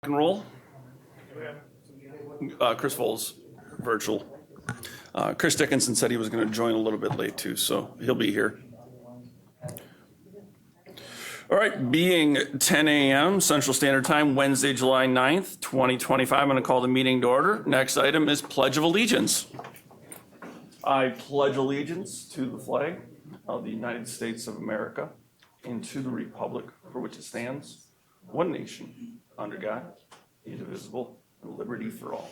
and roll. Chris Voles, virtual. Chris Dickinson said he was going to join a little bit late too, so he'll be here. All right, being 10 a.m. Central Standard Time, Wednesday, July 9th, 2025, I'm going to call the meeting to order. Next item is Pledge of Allegiance. I pledge allegiance to the flag of the United States of America and to the republic for which it stands, one nation, under God, indivisible, and liberty for all.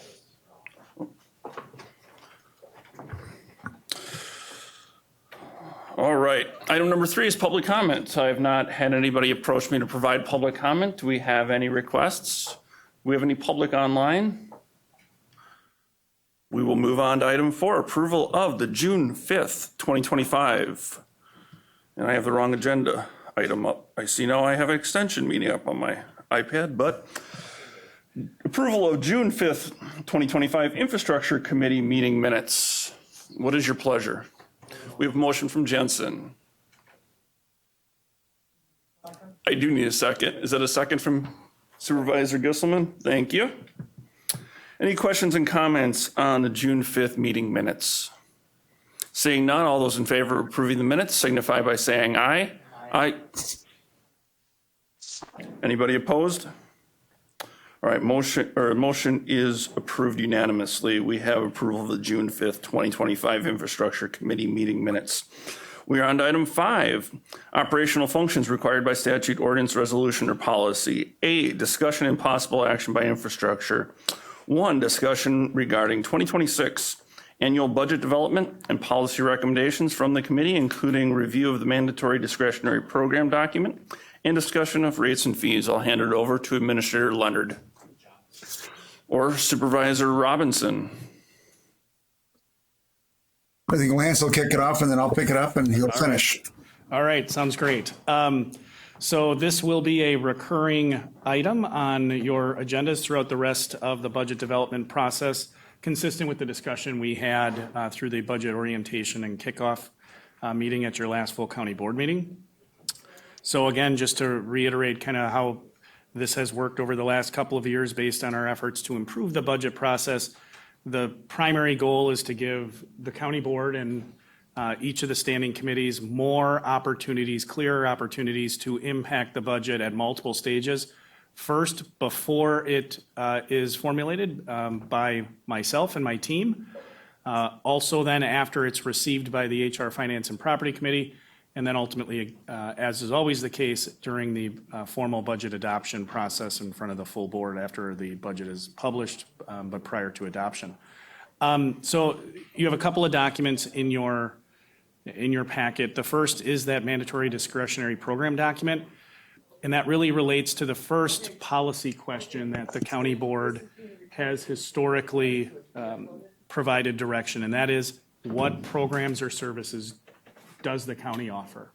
All right, item number 3 is public comment. I have not had anybody approach me to provide public comment. Do we have any requests? Do we have any public online? We will move on to item 4, approval of the June 5th, 2025. And I have the wrong agenda item up. I see now I have an extension meeting up on my iPad, but approval of June 5th, 2025 Infrastructure Committee meeting minutes. What is your pleasure? We have a motion from Jensen. I do need a second. Is that a second from Supervisor Gisselman? Thank you. Any questions and comments on the June 5th meeting minutes? Seeing none, all those in favor of approving the minutes signify by saying aye. Aye. Anybody opposed? All right, motion is approved unanimously. We have approval of the June 5th, 2025 Infrastructure Committee meeting minutes. We are on to item 5, operational functions required by statute, ordinance, resolution, or policy. A, discussion and possible action by infrastructure. 1, discussion regarding 2026 annual budget development and policy recommendations from the committee, including review of the mandatory discretionary program document and discussion of rates and fees. I'll hand it over to Administrator Leonard or Supervisor Robinson. I think Lance will kick it off and then I'll pick it up and he'll finish. All right, sounds great. So this will be a recurring item on your agendas throughout the rest of the budget development process, consistent with the discussion we had through the budget orientation and kickoff meeting at your last full county board meeting. So again, just to reiterate kind of how this has worked over the last couple of years based on our efforts to improve the budget process, the primary goal is to give the county board and each of the standing committees more opportunities, clearer opportunities to impact the budget at multiple stages. First, before it is formulated by myself and my team. Also then after it's received by the HR, Finance, and Property Committee. And then ultimately, as is always the case, during the formal budget adoption process in front of the full board after the budget is published, but prior to adoption. So you have a couple of documents in your packet. The first is that mandatory discretionary program document. And that really relates to the first policy question that the county board has historically provided direction. And that is, what programs or services does the county offer?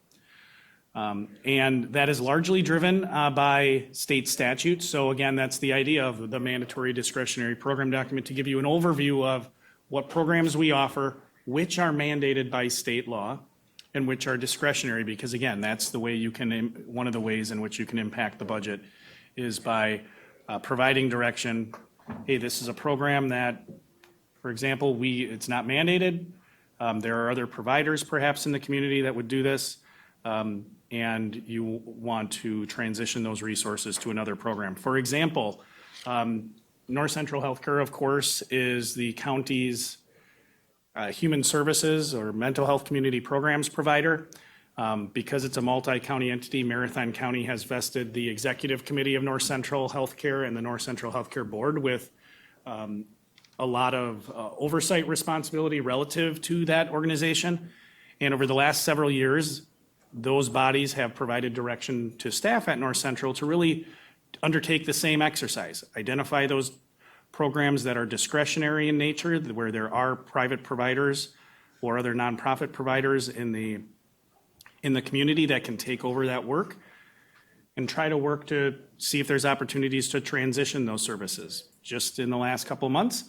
And that is largely driven by state statutes. So again, that's the idea of the mandatory discretionary program document, to give you an overview of what programs we offer, which are mandated by state law, and which are discretionary, because again, that's the way you can, one of the ways in which you can impact the budget is by providing direction. Hey, this is a program that, for example, it's not mandated. There are other providers perhaps in the community that would do this, and you want to transition those resources to another program. For example, North Central Healthcare, of course, is the county's human services or mental health community programs provider. Because it's a multi-county entity, Marathon County has vested the executive committee of North Central Healthcare and the North Central Healthcare Board with a lot of oversight responsibility relative to that organization. And over the last several years, those bodies have provided direction to staff at North Central to really undertake the same exercise, identify those programs that are discretionary in nature, where there are private providers or other nonprofit providers in the community that can take over that work, and try to work to see if there's opportunities to transition those services. Just in the last couple of months,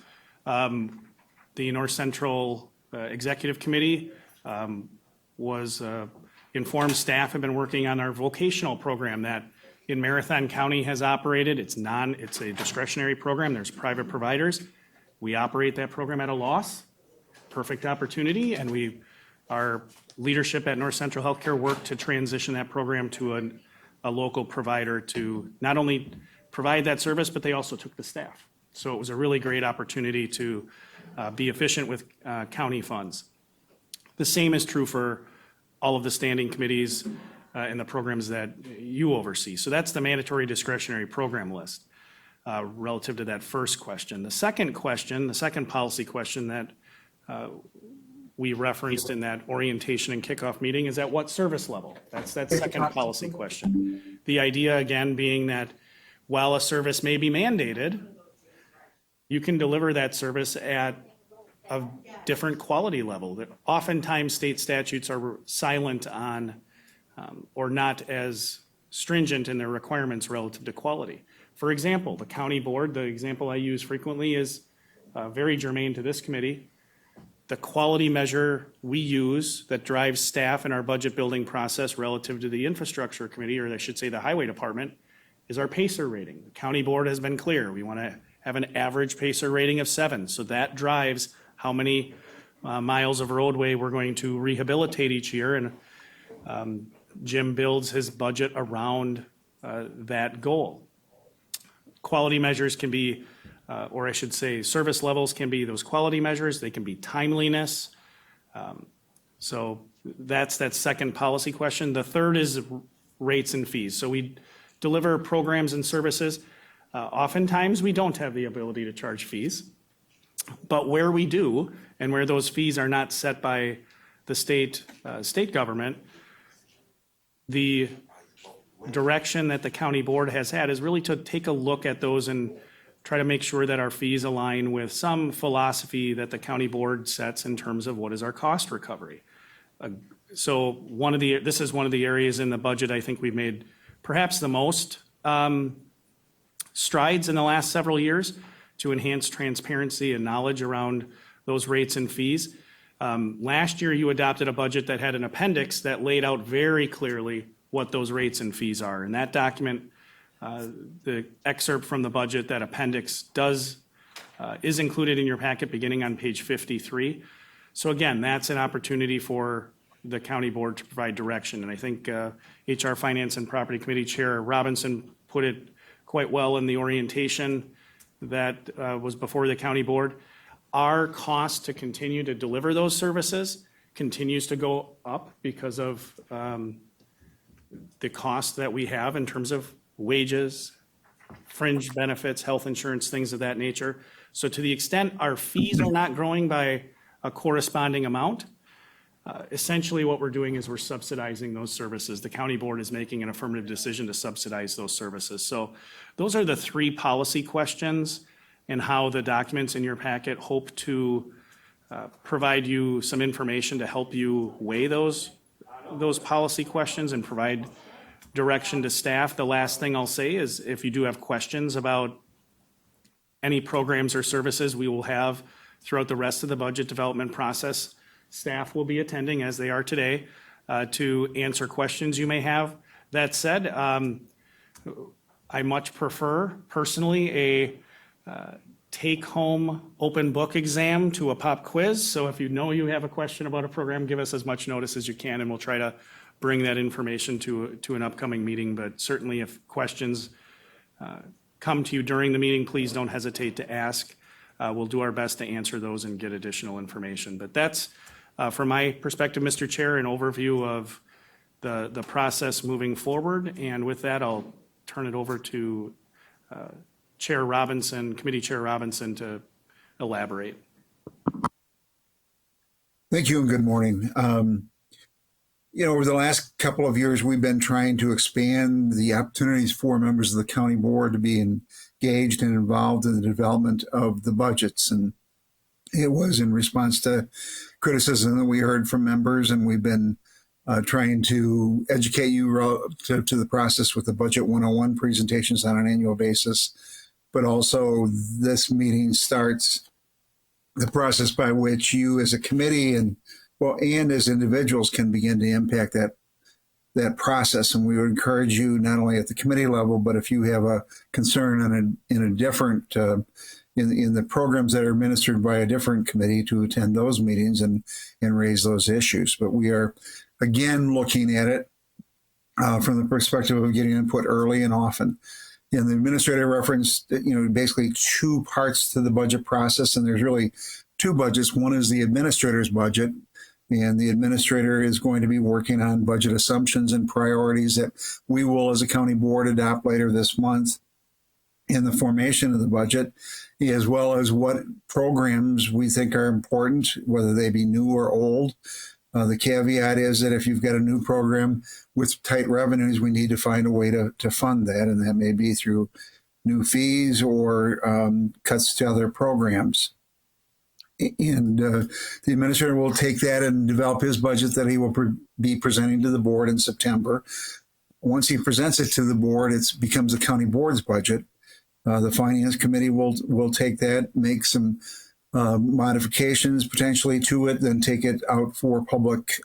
the North Central Executive Committee was informed staff have been working on our vocational program that in Marathon County has operated. It's a discretionary program. There's private providers. We operate that program at a loss. Perfect opportunity, and our leadership at North Central Healthcare worked to transition that program to a local provider to not only provide that service, but they also took the staff. So it was a really great opportunity to be efficient with county funds. The same is true for all of the standing committees and the programs that you oversee. So that's the mandatory discretionary program list relative to that first question. The second policy question that we referenced in that orientation and kickoff meeting is at what service level? That's that second policy question. The idea, again, being that while a service may be mandated, you can deliver that service at a different quality level. That oftentimes state statutes are silent on or not as stringent in their requirements relative to quality. For example, the county board, the example I use frequently is very germane to this committee. The quality measure we use that drives staff in our budget building process relative to the infrastructure committee, or I should say the highway department, is our PACER rating. The county board has been clear. We want to have an average PACER rating of 7. So that drives how many miles of roadway we're going to rehabilitate each year. And Jim builds his budget around that goal. Quality measures can be, or I should say service levels can be those quality measures. They can be timeliness. So that's that second policy question. The third is rates and fees. So we deliver programs and services. Oftentimes we don't have the ability to charge fees, but where we do and where those fees are not set by the state government, the direction that the county board has had is really to take a look at those and try to make sure that our fees align with some philosophy that the county board sets in terms of what is our cost recovery. So this is one of the areas in the budget I think we've made perhaps the most strides in the last several years to enhance transparency and knowledge around those rates and fees. Last year, you adopted a budget that had an appendix that laid out very clearly what those rates and fees are. And that document, the excerpt from the budget, that appendix is included in your packet beginning on page 53. So again, that's an opportunity for the county board to provide direction. And I think HR Finance and Property Committee Chair Robinson put it quite well in the orientation that was before the county board. Our cost to continue to deliver those services continues to go up because of the cost that we have in terms of wages, fringe benefits, health insurance, things of that nature. So to the extent our fees are not growing by a corresponding amount, essentially what we're doing is we're subsidizing those services. The county board is making an affirmative decision to subsidize those services. So those are the three policy questions and how the documents in your packet hope to provide you some information to help you weigh those policy questions and provide direction to staff. The last thing I'll say is if you do have questions about any programs or services we will have throughout the rest of the budget development process, staff will be attending, as they are today, to answer questions you may have. That said, I much prefer personally a take-home open book exam to a pop quiz. So if you know you have a question about a program, give us as much notice as you can, and we'll try to bring that information to an upcoming meeting. But certainly if questions come to you during the meeting, please don't hesitate to ask. We'll do our best to answer those and get additional information. But that's, from my perspective, Mr. Chair, an overview of the process moving forward. And with that, I'll turn it over to Chair Robinson, Committee Chair Robinson, to elaborate. Thank you and good morning. Over the last couple of years, we've been trying to expand the opportunities for members of the county board to be engaged and involved in the development of the budgets. And it was in response to criticism that we heard from members, and we've been trying to educate you relative to the process with the Budget 101 presentations on an annual basis. But also this meeting starts the process by which you as a committee and as individuals can begin to impact that that process. And we would encourage you not only at the committee level, but if you have a concern in a different in the programs that are administered by a different committee, to attend those meetings and raise those issues. But we are again looking at it from the perspective of getting input early and often. And the administrator referenced, basically two parts to the budget process, and there's really two budgets. One is the administrator's budget, and the administrator is going to be working on budget assumptions and priorities that we will, as a county board, adopt later this month in the formation of the budget, as well as what programs we think are important, whether they be new or old. The caveat is that if you've got a new program with tight revenues, we need to find a way to fund that, and that may be through new fees or cuts to other programs. And the administrator will take that and develop his budget that he will be presenting to the board in September. Once he presents it to the board, it becomes the county board's budget. The finance committee will take that, make some modifications potentially to it, then take it out for public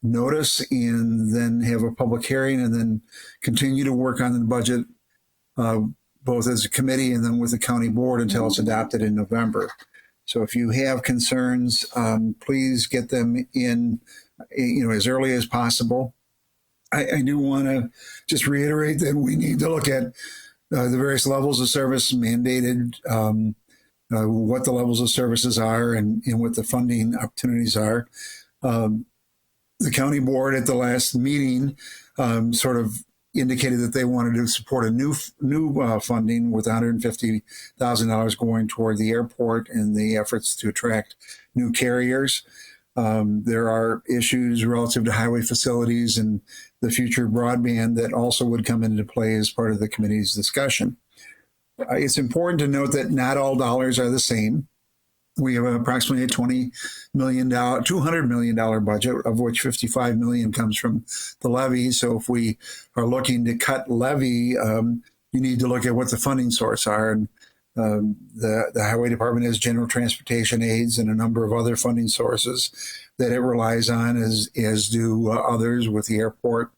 notice, and then have a public hearing, and then continue to work on the budget both as a committee and then with the county board until it's adopted in November. So if you have concerns, please get them in, as early as possible. I do want to just reiterate that we need to look at the various levels of service mandated, what the levels of services are and what the funding opportunities are. The county board at the last meeting sort of indicated that they wanted to support a new funding with $150,000 going toward the airport and the efforts to attract new carriers. There are issues relative to highway facilities and the future broadband that also would come into play as part of the committee's discussion. It's important to note that not all dollars are the same. We have approximately a $200 million budget, of which $55 million comes from the levy. So if we are looking to cut levy, you need to look at what the funding source are. And the highway department has general transportation aids and a number of other funding sources that it relies on, as do others, with the airport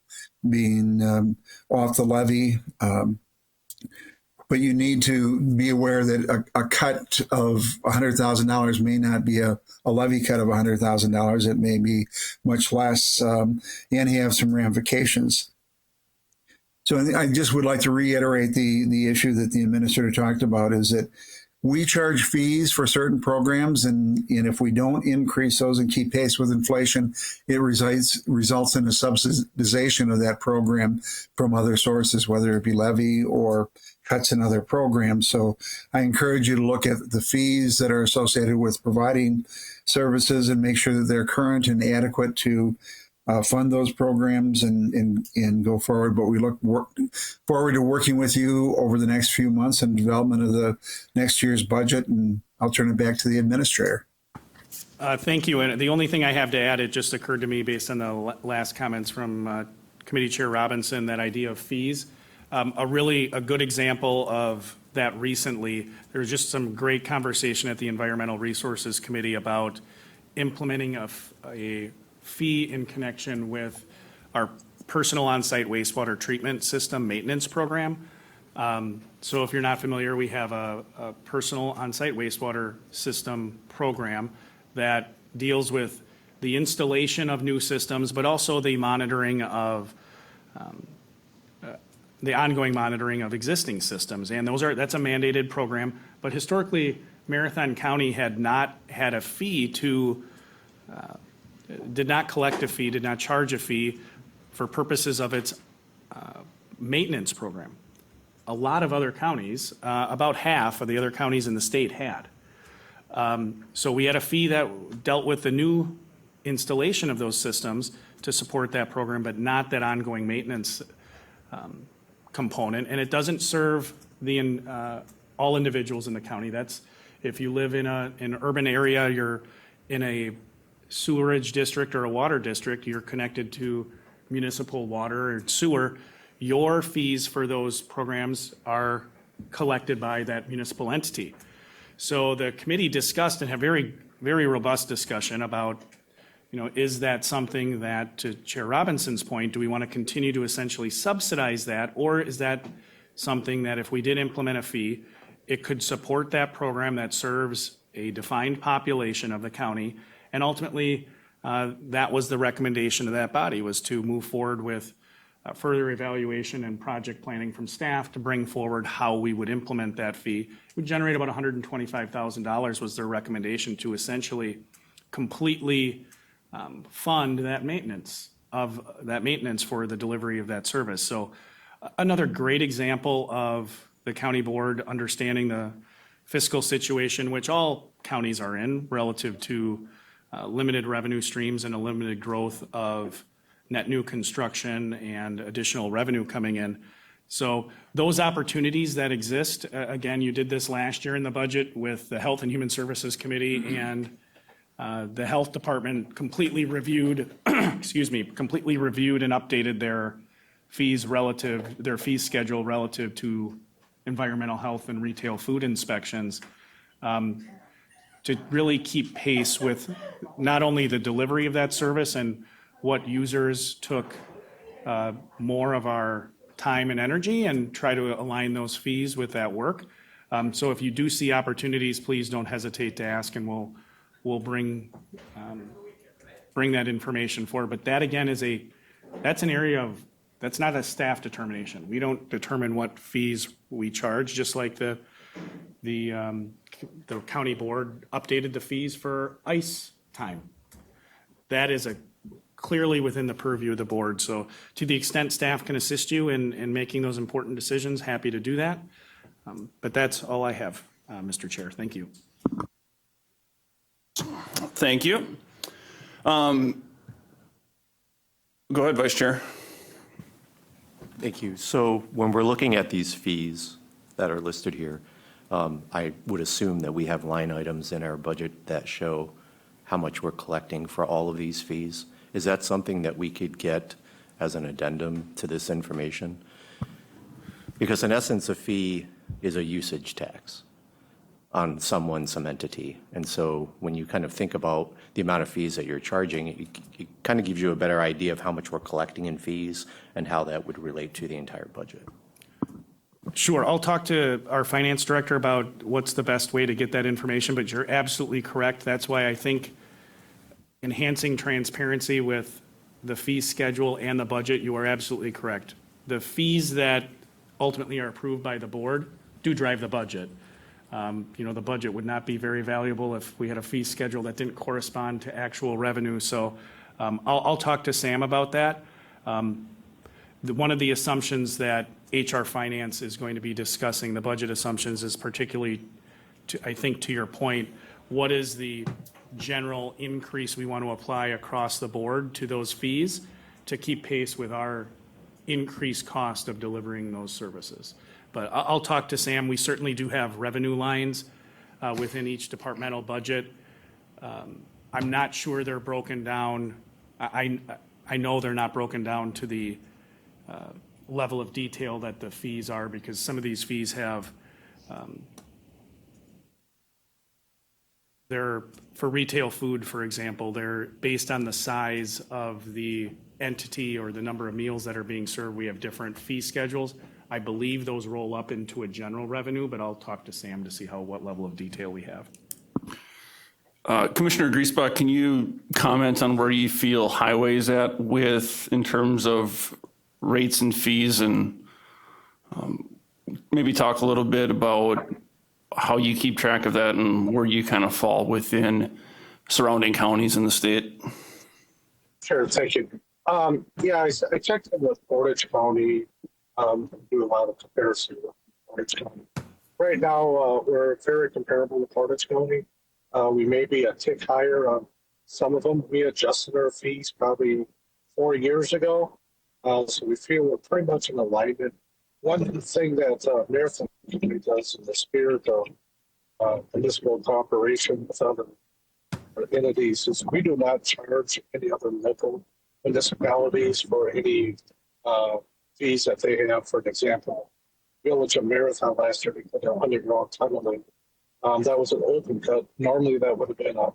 being off the levy. But you need to be aware that a cut of $100,000 may not be a levy cut of $100,000. It may be much less and have some ramifications. So I just would like to reiterate the issue that the administrator talked about, is that we charge fees for certain programs, and if we don't increase those and keep pace with inflation, it results in a subsidization of that program from other sources, whether it be levy or cuts in other programs. So I encourage you to look at the fees that are associated with providing services and make sure that they're current and adequate to fund those programs and go forward. But we look forward to working with you over the next few months in development of the next year's budget, and I'll turn it back to the administrator. Thank you. And the only thing I have to add, it just occurred to me based on the last comments from Committee Chair Robinson, that idea of fees. A good example of that recently, there was just some great conversation at the Environmental Resources Committee about implementing a fee in connection with our personal on-site wastewater treatment system maintenance program. So if you're not familiar, we have a personal on-site wastewater system program that deals with the installation of new systems, but also the monitoring of the ongoing monitoring of existing systems. And that's a mandated program. But historically, Marathon County had not had a fee did not collect a fee, did not charge a fee for purposes of its maintenance program. A lot of other counties, about half of the other counties in the state had. So we had a fee that dealt with the new installation of those systems to support that program, but not that ongoing maintenance component. And it doesn't serve all individuals in the county. That's if you live in an urban area, you're in a sewerage district or a water district, you're connected to municipal water or sewer, your fees for those programs are collected by that municipal entity. So the committee discussed and had very, very robust discussion about is that something that, to Chair Robinson's point, do we want to continue to essentially subsidize that? Or is that something that if we did implement a fee, it could support that program that serves a defined population of the county? And ultimately, that was the recommendation of that body, was to move forward with further evaluation and project planning from staff to bring forward how we would implement that fee. It would generate about $125,000 was their recommendation to essentially completely fund that maintenance for the delivery of that service. So another great example of the county board understanding the fiscal situation, which all counties are in relative to limited revenue streams and a limited growth of net new construction and additional revenue coming in. So those opportunities that exist, again, you did this last year in the budget with the Health and Human Services Committee, and the Health Department completely reviewed, completely reviewed and updated their fee schedule relative to environmental health and retail food inspections, to really keep pace with not only the delivery of that service and what users took more of our time and energy, and try to align those fees with that work. So if you do see opportunities, please don't hesitate to ask, and we'll bring that information forward. But that again that's an area that's not a staff determination. We don't determine what fees we charge, just like the county board updated the fees for ice time. That is clearly within the purview of the board. So to the extent staff can assist you in making those important decisions, happy to do that. But that's all I have, Mr. Chair. Thank you. Thank you. Go ahead, Vice Chair. Thank you. So when we're looking at these fees that are listed here, I would assume that we have line items in our budget that show how much we're collecting for all of these fees. Is that something that we could get as an addendum to this information? Because in essence, a fee is a usage tax on some entity. And so when you kind of think about the amount of fees that you're charging, it kind of gives you a better idea of how much we're collecting in fees and how that would relate to the entire budget. Sure. I'll talk to our finance director about what's the best way to get that information, but you're absolutely correct. That's why I think enhancing transparency with the fee schedule and the budget, you are absolutely correct. The fees that ultimately are approved by the board do drive the budget. The budget would not be very valuable if we had a fee schedule that didn't correspond to actual revenue. So I'll talk to Sam about that. One of the assumptions that HR Finance is going to be discussing, the budget assumptions, is particularly, I think to your point, what is the general increase we want to apply across the board to those fees to keep pace with our increased cost of delivering those services. But I'll talk to Sam. We certainly do have revenue lines within each departmental budget. I'm not sure they're broken down. I know they're not broken down to the level of detail that the fees are, because some of these fees have they're for retail food, for example, they're based on the size of the entity or the number of meals that are being served. We have different fee schedules. I believe those roll up into a general revenue, but I'll talk to Sam to see what level of detail we have. Commissioner Griesbach, can you comment on where you feel highway's at in terms of rates and fees, and maybe talk a little bit about how you keep track of that and where you kind of fall within surrounding counties in the state? Sure, thank you. I checked in with Portage County, do a lot of comparison with Portage County. Right now, we're very comparable to Portage County. We may be a tick higher on some of them. We adjusted our fees probably 4 years ago. So we feel we're pretty much in alignment. One thing that Marathon Community does in the spirit of municipal cooperation with other entities is we do not charge any other local municipalities for any fees that they have. For an example, Village of Marathon last year, we put an underground tunnel in. That was an open cut. Normally that would have been a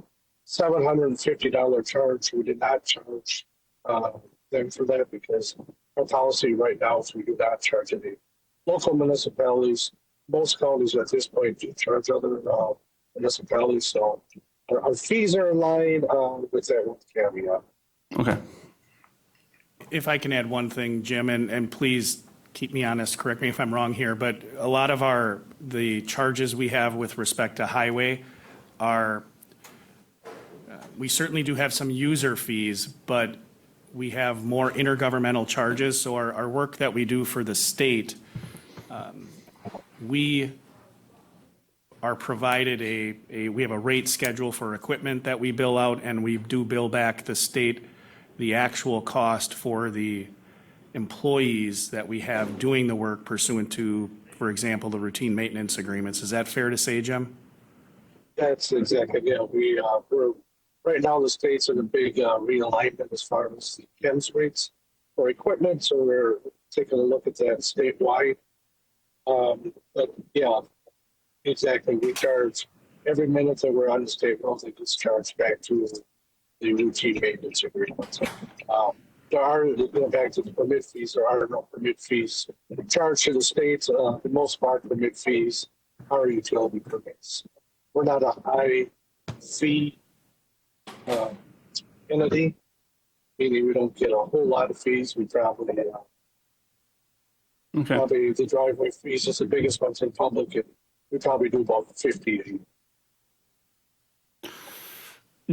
$750 charge. We did not charge them for that because our policy right now is we do not charge any local municipalities. Most counties at this point do charge other municipalities, so our fees are in line with that one caveat. Okay. If I can add one thing, Jim, and please keep me honest, correct me if I'm wrong here, but a lot of the charges we have with respect to highway are, we certainly do have some user fees, but we have more intergovernmental charges. So our work that we do for the state, we are provided we have a rate schedule for equipment that we bill out, and we do bill back the state the actual cost for the employees that we have doing the work pursuant to, for example, the routine maintenance agreements. Is that fair to say, Jim? That's exactly, yeah. We're right now the state's in a big realignment as far as the PEMS rates for equipment, so we're taking a look at that statewide. But yeah, exactly. We charge every minute that we're on the state roads, it gets charged back to the routine maintenance agreement. There are, going back to the permit fees, there are no permit fees charged to the states. The most of our permit fees are utility permits. We're not a high fee entity, meaning we don't get a whole lot of fees. We probably Okay. probably the driveway fees is the biggest ones in public, and we probably do about 50 a year.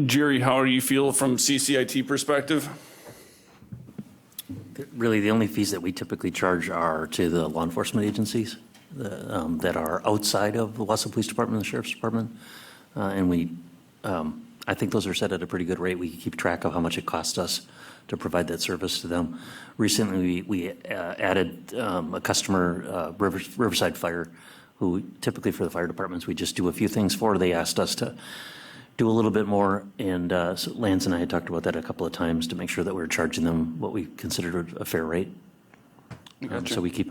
Jerry, how do you feel from CCIT perspective? Really, the only fees that we typically charge are to the law enforcement agencies that are outside of the Wausau Police Department and the Sheriff's Department. And I think those are set at a pretty good rate. We keep track of how much it costs us to provide that service to them. Recently, we added a customer, Riverside Fire, who typically for the fire departments, we just do a few things for. They asked us to do a little bit more, and so Lance and I had talked about that a couple of times to make sure that we're charging them what we considered a fair rate. Gotcha. So we keep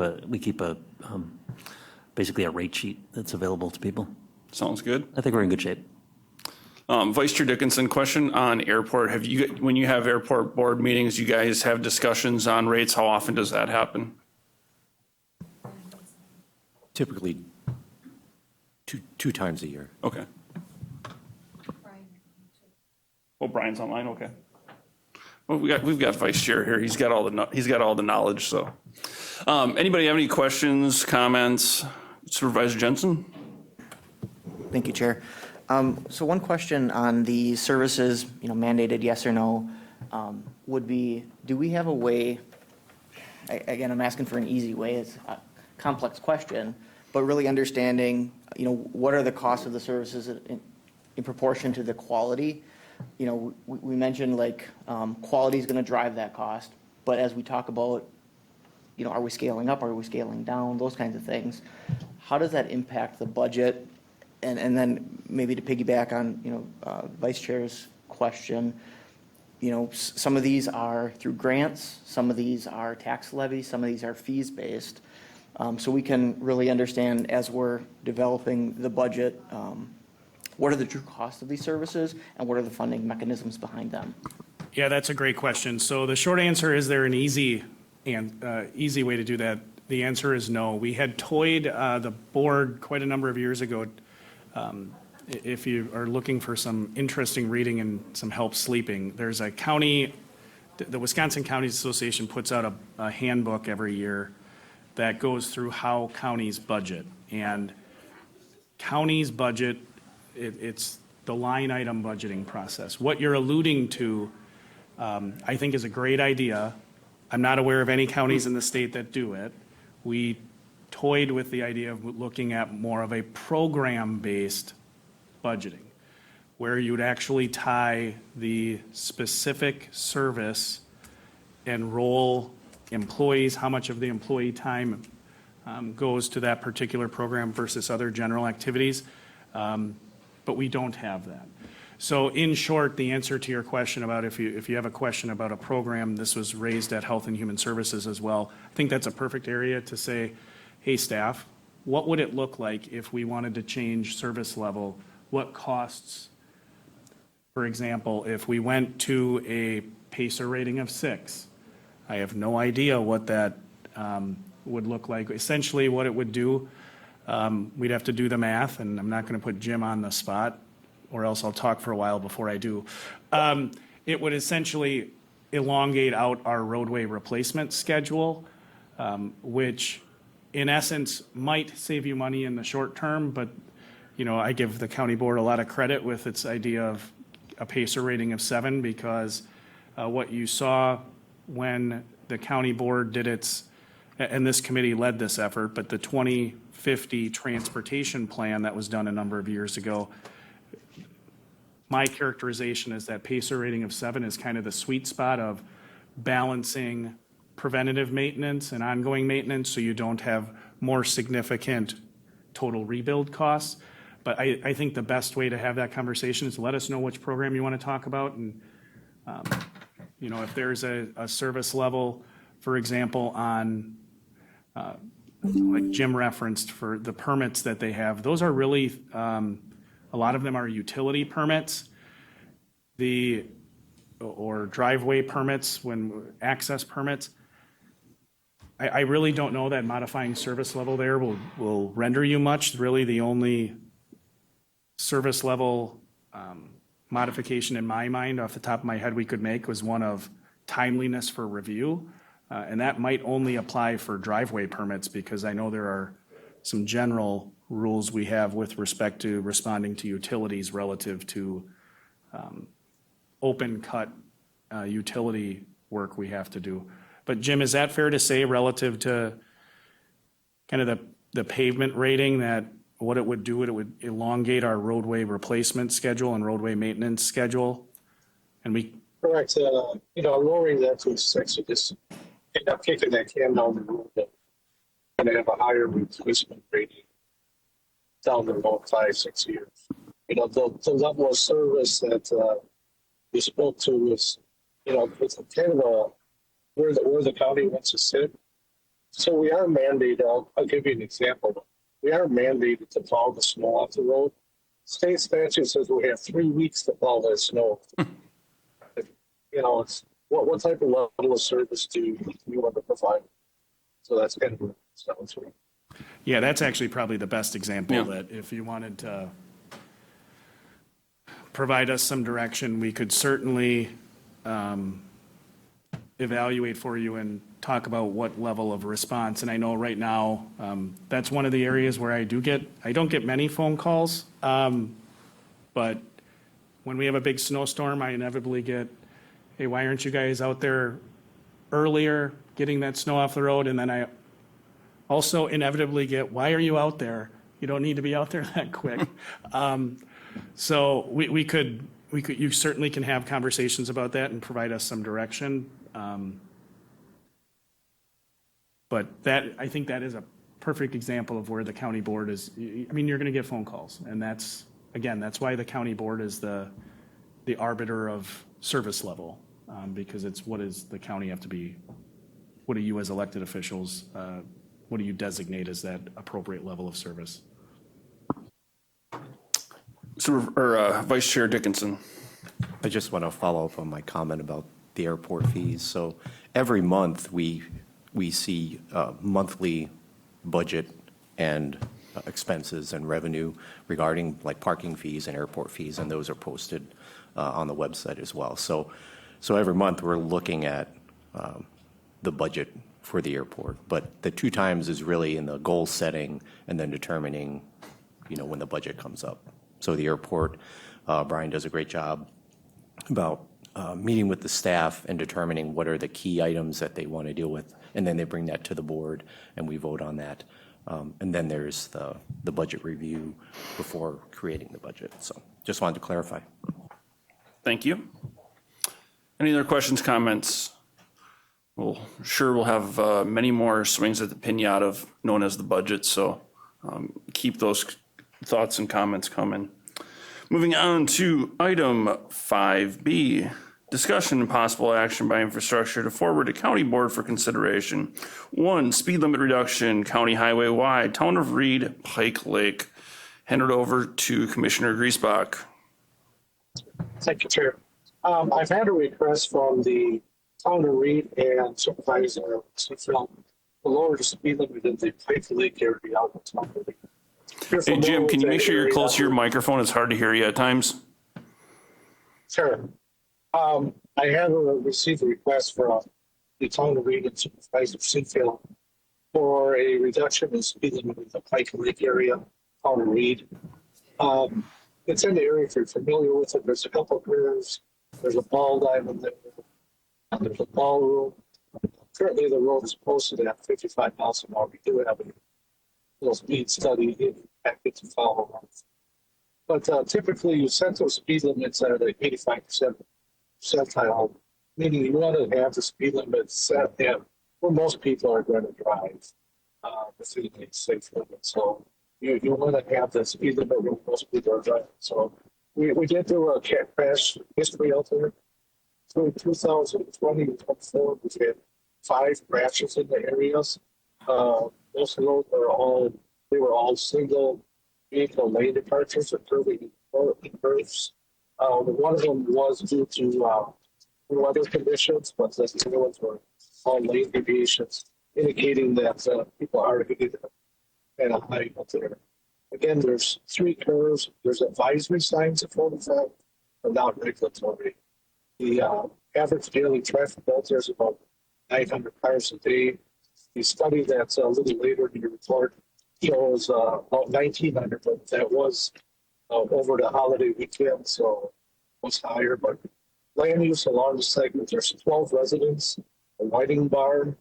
basically a rate sheet that's available to people. Sounds good. I think we're in good shape. Vice Chair Dickinson, question on airport. When you have airport board meetings, you guys have discussions on rates? How often does that happen? Typically, two times a year. Okay. Oh, Brian's online. Okay. Well, we've got Vice Chair here. He's got all the knowledge. So, anybody have any questions, comments? Supervisor Jensen. Thank you, Chair. So one question on the services, mandated yes or no, would be, do we have a way, again, I'm asking for an easy way, it's a complex question, but really understanding, what are the costs of the services in proportion to the quality? We mentioned quality is going to drive that cost, but as we talk about, are we scaling up, are we scaling down, those kinds of things, how does that impact the budget? And then maybe to piggyback on, Vice Chair's question, some of these are through grants, some of these are tax levies, some of these are fees-based. So we can really understand as we're developing the budget, what are the true costs of these services and what are the funding mechanisms behind them? Yeah, that's a great question. So the short answer is there an easy way to do that? The answer is no. We had toyed the board quite a number of years ago. If you are looking for some interesting reading and some help sleeping, there's a county, the Wisconsin Counties Association puts out a handbook every year that goes through how counties budget. And counties budget, it's the line item budgeting process. What you're alluding to, I think is a great idea. I'm not aware of any counties in the state that do it. We toyed with the idea of looking at more of a program-based budgeting, where you would actually tie the specific service and role employees, how much of the employee time goes to that particular program versus other general activities. But we don't have that. So in short, the answer to your question about if you have a question about a program, this was raised at Health and Human Services as well. I think that's a perfect area to say, hey, staff, what would it look like if we wanted to change service level? What costs For example, if we went to a Pacer rating of 6, I have no idea what that would look like. Essentially, what it would do, we'd have to do the math, and I'm not going to put Jim on the spot, or else I'll talk for a while before I do. It would essentially elongate out our roadway replacement schedule, which in essence might save you money in the short term, but I give the county board a lot of credit with its idea of a Pacer rating of 7, because what you saw when the county board did its, and this committee led this effort, but the 2050 transportation plan that was done a number of years ago, my characterization is that Pacer rating of 7 is kind of the sweet spot of balancing preventative maintenance and ongoing maintenance, so you don't have more significant total rebuild costs. But I think the best way to have that conversation is let us know which program you want to talk about. And, if there's a service level, for example, on, like Jim referenced for the permits that they have, those are really, a lot of them are utility permits, or driveway permits, access permits. I really don't know that modifying service level there will render you much. Really, the only service level modification in my mind, off the top of my head, we could make was one of timeliness for review. And that might only apply for driveway permits, because I know there are some general rules we have with respect to responding to utilities relative to open cut utility work we have to do. But Jim, is that fair to say relative to kind of the pavement rating, that what it would do, it would elongate our roadway replacement schedule and roadway maintenance schedule? And we, Correct. Lowering that to 6, you just end up kicking that can down the road and have a higher replacement rating down the road 5-6 years. The level of service that you spoke to is, it's kind of where the county wants to sit. So we are mandated. I'll give you an example. We are mandated to plow the snow off the road. State statute says we have 3 weeks to plow that snow. It's what type of level of service do you want to provide? So that's kind of what. yeah, that's actually probably the best example, that if you wanted to provide us some direction, we could certainly evaluate for you and talk about what level of response. And I know right now, that's one of the areas where I don't get many phone calls. But when we have a big snowstorm, I inevitably get, hey, why aren't you guys out there earlier getting that snow off the road? And then I also inevitably get, why are you out there? You don't need to be out there that quick. So you certainly can have conversations about that and provide us some direction. But I think that is a perfect example of where the county board is. You're going to get phone calls, and that's why the county board is the arbiter of service level, because it's what does the county have to be, what do you as elected officials, what do you designate as that appropriate level of service? Vice Chair Dickinson. I just want to follow up on my comment about the airport fees. So every month we see monthly budget and expenses and revenue regarding like parking fees and airport fees, and those are posted on the website as well. So every month we're looking at the budget for the airport, but the 2 times is really in the goal setting and then determining, when the budget comes up. So the airport, Brian does a great job about meeting with the staff and determining what are the key items that they want to deal with, and then they bring that to the board and we vote on that. And then there's the budget review before creating the budget. So just wanted to clarify. Thank you. Any other questions, comments? Well, sure, we'll have many more swings at the pinata known as the budget, so keep those thoughts and comments coming. Moving on to item 5B, discussion and possible action by infrastructure to forward to county board for consideration. 1, speed limit reduction, county highway wide, town of Reed, Pike Lake. Hand it over to Commissioner Griesbach. Thank you, Chair. I've had a request from the town of Reed and Supervisor to lower the speed limit in the Pike Lake area out in town. Hey, Jim, can you make sure you're close to your microphone? It's hard to hear you at times. Sure. I have received a request from the town of Reed and Supervisor Seafield for a reduction in speed limit in the Pike Lake area, town of Reed. It's in the area if you're familiar with it. There's a couple of curves. There's a ball diamond there. There's a ballroom. Currently, the road is posted at 55 miles an hour. We do have a little speed study in packet to follow on. But typically, you set those speed limits at an 85% percentile, meaning you want to have the speed limit set at where most people are going to drive within a safe limit. So you want to have the speed limit where most people are driving. So we did do a crash history out there. Through 2020 and 24, we had 5 crashes in the areas. Most of those were all single vehicle lane departures occurring in curves. One of them was due to weather conditions, but the other ones were all lane deviations, indicating that people are hitting at a height up there. Again, there's 3 curves. There's advisory signs at 45, but not regulatory. The average daily traffic out there is about 900 cars a day. The study that's a little later in the report shows about 1,900, but that was over the holiday weekend, so it was higher. But land use along the segment, there's 12 residents, a whiting barn,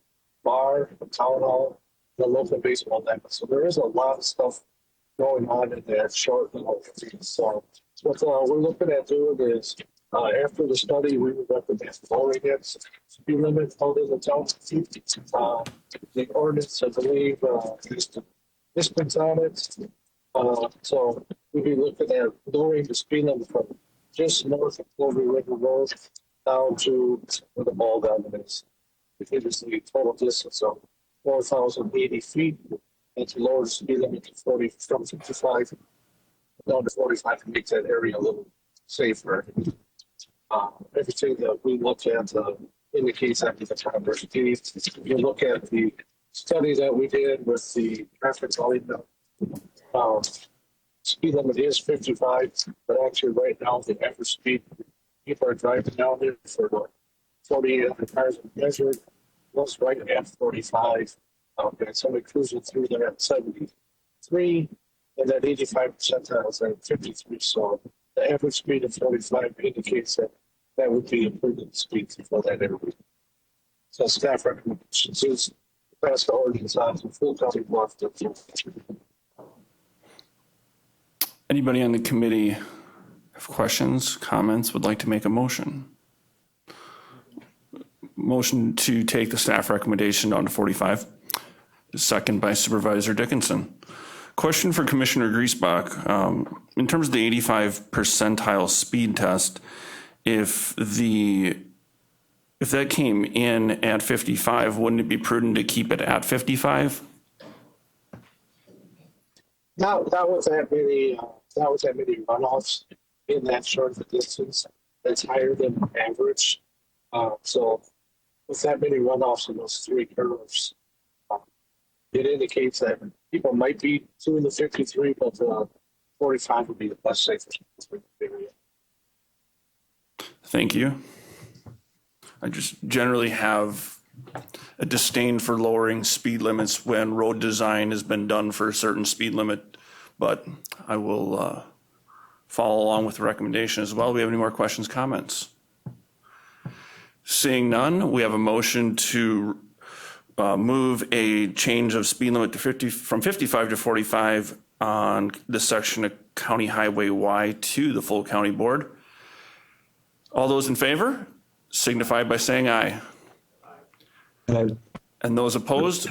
a town hall, and a local baseball diamond. So there is a lot of stuff going on in that short little area. So what we're looking at doing is, after the study, we would recommend lowering it speed limit out in the town. The ordinance, I believe, distance on it. So we'd be looking at lowering the speed limit from just north of Clover River Road down to where the ball diamond is. It is the total distance of 4,080 feet, and to lower the speed limit to 40 from 55 down to 45 to make that area a little safer. Everything that we look at indicates that the diversity. If you look at the study that we did with the traffic volume, speed limit is 55, but actually right now the average speed people are driving down there for 48 cars measured was right at 45. And somebody cruising through there at 73, and that 85 percentile is at 53. So the average speed of 45 indicates that would be a prudent speed for that area. So staff recommendations is pass the ordinance on to full county bluff. Anybody on the committee have questions, comments, would like to make a motion? Motion to take the staff recommendation down to 45. Second by Supervisor Dickinson. Question for Commissioner Griesbach. In terms of the 85 percentile speed test, if that came in at 55, wouldn't it be prudent to keep it at 55? Not with that many runoffs in that short of a distance. That's higher than average. So with that many runoffs in those 3 curves, it indicates that people might be doing the 53, but 45 would be the best safest area. Thank you. I just generally have a disdain for lowering speed limits when road design has been done for a certain speed limit, but I will follow along with the recommendation as well. Do we have any more questions, comments? Seeing none, we have a motion to move a change of speed limit to from 55 to 45 on this section of County Highway Y to the full county board. All those in favor signify by saying aye. Aye. And those opposed,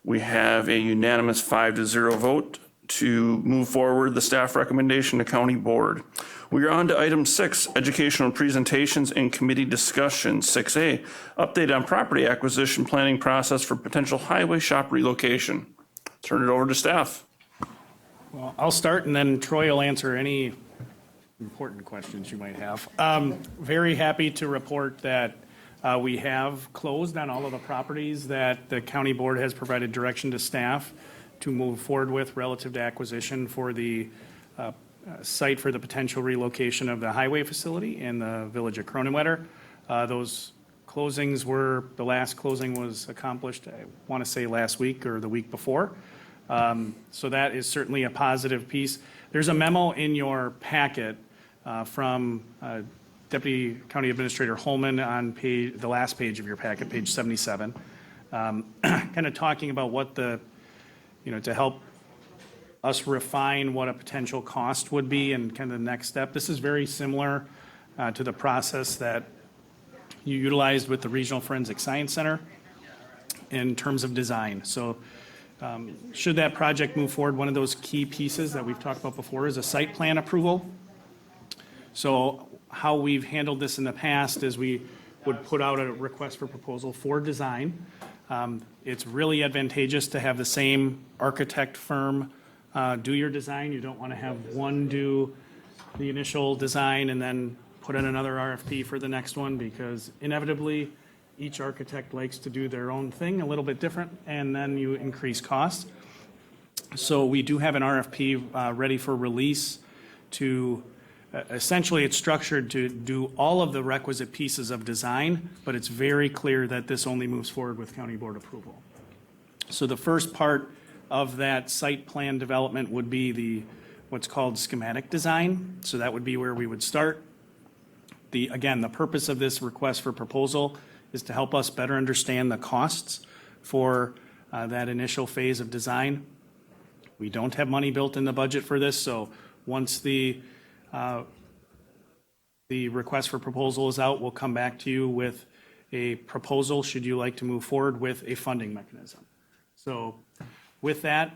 we have a unanimous 5-0 vote to move forward the staff recommendation to county board. We are on to item 6, educational presentations and committee discussion. 6A, update on property acquisition planning process for potential highway shop relocation. Turn it over to staff. Well, I'll start and then Troy will answer any important questions you might have. Very happy to report that we have closed on all of the properties that the county board has provided direction to staff to move forward with relative to acquisition for the site for the potential relocation of the highway facility in the village of Cronenwetter. Those closings the last closing was accomplished, I want to say last week or the week before. So that is certainly a positive piece. There's a memo in your packet from Deputy County Administrator Holman on the last page of your packet, page 77, kind of talking about what to help us refine what a potential cost would be and kind of the next step. This is very similar to the process that you utilized with the Regional Forensic Science Center in terms of design. So should that project move forward, one of those key pieces that we've talked about before is a site plan approval. So how we've handled this in the past is we would put out a request for proposal for design. It's really advantageous to have the same architect firm do your design. You don't want to have one do the initial design and then put in another RFP for the next one, because inevitably each architect likes to do their own thing a little bit different, and then you increase costs. So we do have an RFP ready for release to essentially it's structured to do all of the requisite pieces of design, but it's very clear that this only moves forward with county board approval. So the first part of that site plan development would be what's called schematic design. So that would be where we would start. Again, the purpose of this request for proposal is to help us better understand the costs for that initial phase of design. We don't have money built in the budget for this, so once the request for proposal is out, we'll come back to you with a proposal should you like to move forward with a funding mechanism. So with that,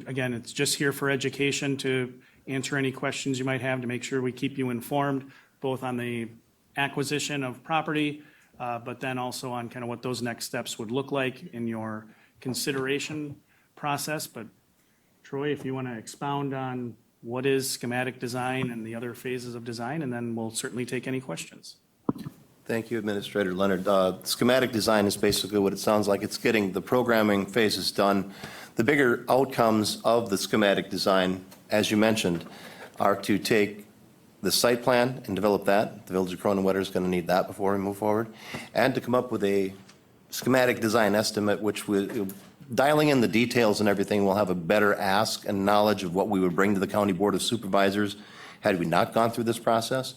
again, it's just here for education to answer any questions you might have, to make sure we keep you informed, both on the acquisition of property, but then also on kind of what those next steps would look like in your consideration process. But Troy, if you want to expound on what is schematic design and the other phases of design, and then we'll certainly take any questions. Thank you, Administrator Leonard. Schematic design is basically what it sounds like. It's getting the programming phases done. The bigger outcomes of the schematic design, as you mentioned, are to take the site plan and develop that. The Village of Cronenwetter is going to need that before we move forward. And to come up with a schematic design estimate, which will, dialing in the details and everything, we'll have a better ask and knowledge of what we would bring to the County Board of Supervisors had we not gone through this process.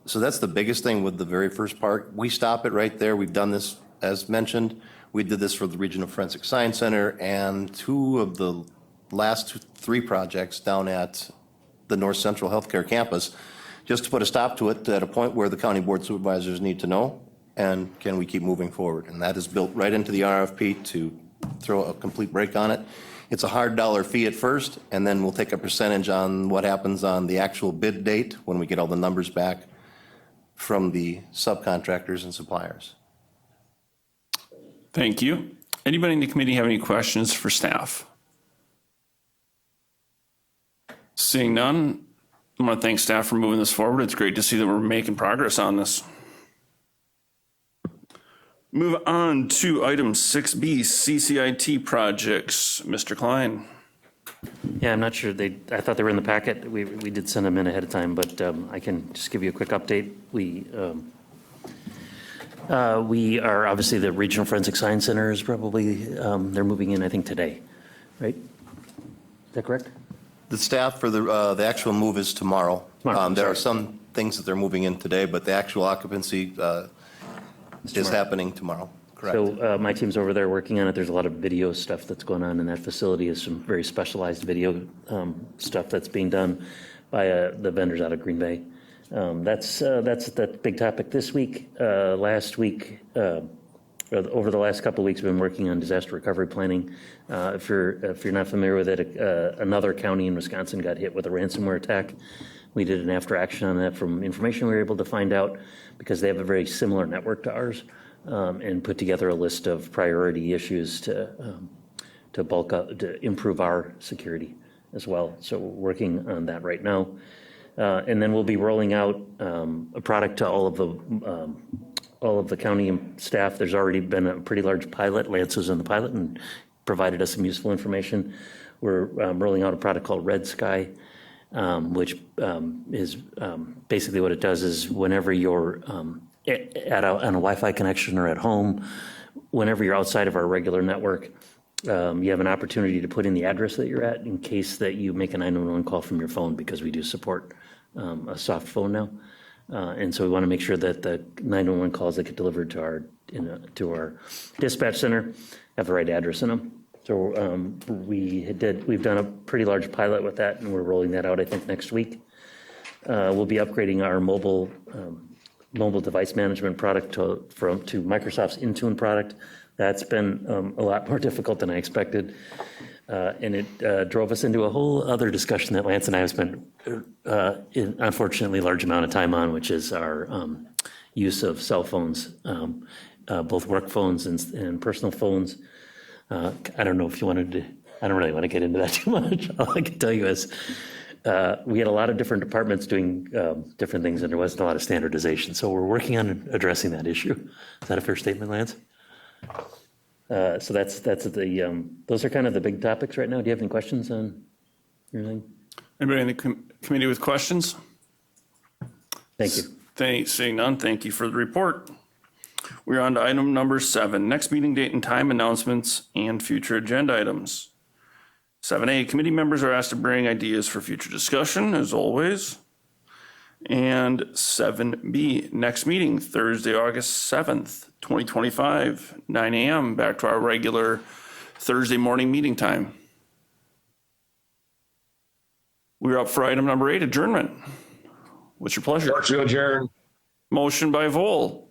So that's the biggest thing with the very first part. We stop it right there. We've done this, as mentioned. We did this for the Regional Forensic Science Center and two of the last three projects down at the North Central Healthcare Campus, just to put a stop to it at a point where the County Board Supervisors need to know, and can we keep moving forward? And that is built right into the RFP to throw a complete break on it. It's a hard dollar fee at first, and then we'll take a percentage on what happens on the actual bid date when we get all the numbers back from the subcontractors and suppliers. Thank you. Anybody in the committee have any questions for staff? Seeing none, I want to thank staff for moving this forward. It's great to see that we're making progress on this. Move on to item 6B, CCIT projects. Mr. Klein. Yeah, I'm not sure I thought they were in the packet. We did send them in ahead of time, but I can just give you a quick update. We are, obviously, the Regional Forensic Science Center is probably, they're moving in, I think, today, right? Is that correct? The staff for the actual move is tomorrow. There are sorry. some things that they're moving in today, but the actual occupancy is happening tomorrow. Correct. So my team's over there working on it. There's a lot of video stuff that's going on in that facility. Is some very specialized video stuff that's being done by the vendors out of Green Bay. That's the big topic this week. Last week, over the last couple of weeks, we've been working on disaster recovery planning. If you're not familiar with it, another county in Wisconsin got hit with a ransomware attack. We did an after action on that from information we were able to find out, because they have a very similar network to ours, and put together a list of priority issues to bulk up, to improve our security as well. So we're working on that right now. And then we'll be rolling out a product to all of the county staff. There's already been a pretty large pilot. Lance was in the pilot and provided us some useful information. We're rolling out a product called Red Sky, which is basically what it does is whenever you're on a Wi-Fi connection or at home, whenever you're outside of our regular network, you have an opportunity to put in the address that you're at in case that you make a 911 call from your phone, because we do support a soft phone now. And so we want to make sure that the 911 calls that get delivered to our dispatch center have the right address in them. So we've done a pretty large pilot with that, and we're rolling that out, I think, next week. We'll be upgrading our mobile device management product to Microsoft's Intune product. That's been a lot more difficult than I expected. And it drove us into a whole other discussion that Lance and I have spent, unfortunately, a large amount of time on, which is our use of cell phones, both work phones and personal phones. I don't know if you wanted to, I don't really want to get into that too much. All I can tell you is we had a lot of different departments doing different things, and there wasn't a lot of standardization. So we're working on addressing that issue. Is that a fair statement, Lance? So that's those are kind of the big topics right now. Do you have any questions on anything? Anybody in the committee with questions? Thank you. Seeing none, thank you for the report. We're on to item number 7, next meeting date and time announcements and future agenda items. 7A, committee members are asked to bring ideas for future discussion, as always. And 7B, next meeting, Thursday, August 7th, 2025, 9 a.m., back to our regular Thursday morning meeting time. We're up for item number 8, adjournment. What's your pleasure? Motion to adjourn. Motion by Vol.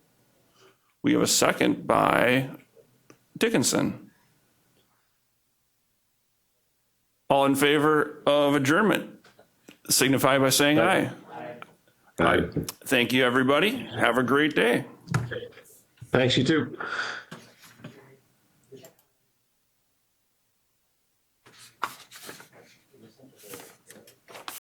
We have a second by Dickinson. All in favor of adjournment, signify by saying aye. Aye. Thank you, everybody. Have a great day. Thanks, you too.